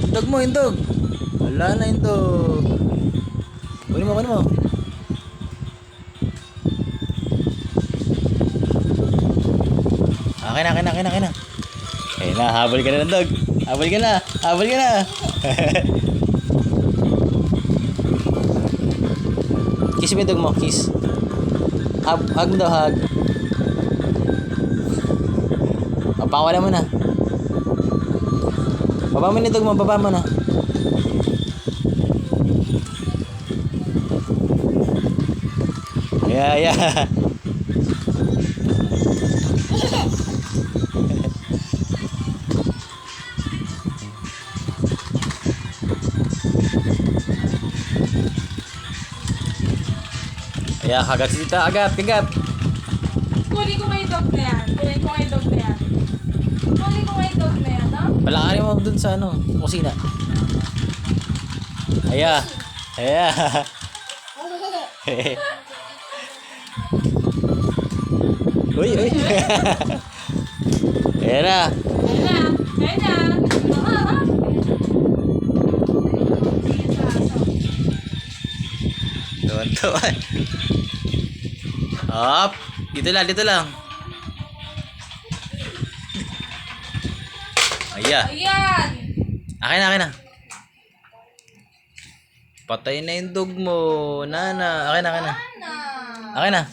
Dog mo, yung dog. Wala na yung dog. Kunin mo, kunin mo. Akin na, akin na, akin na, akin na. Ayun na, habol ka na ng dog. Habol ka na, habol ka na. Kiss mo yung dog mo, kiss. Hug mo daw, hug. Papawala mo na. Baba mo na yung dog mo, baba mo na. Yeah, yeah. Ayan, kagat si tita, agat, kagat. Kunin ko nga yung dog na yan. Kunin ko nga yung dog na yan. Kunin ko nga yung dog na yan, ha? Palakarin mo dun sa ano, kusina. Ayan. Ayan. Uy, uy. Ayan na. Ayun na. Ayun na. Ha, ha? Tuwan-tuwan. Hop. Dito lang, dito lang. Ayan. Ayan. Akin na, akin na. Patay na yung dog mo. Nana. Akin na, akin na. Ana. Akin na.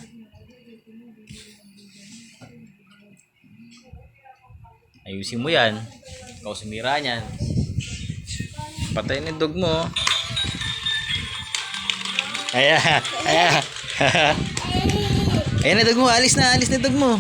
Ayusin mo yan. Ikaw sumira niyan. Patay na yung dog mo. Ayan. Ayan. Ayan na dog mo. Alis na. Alis na dog mo.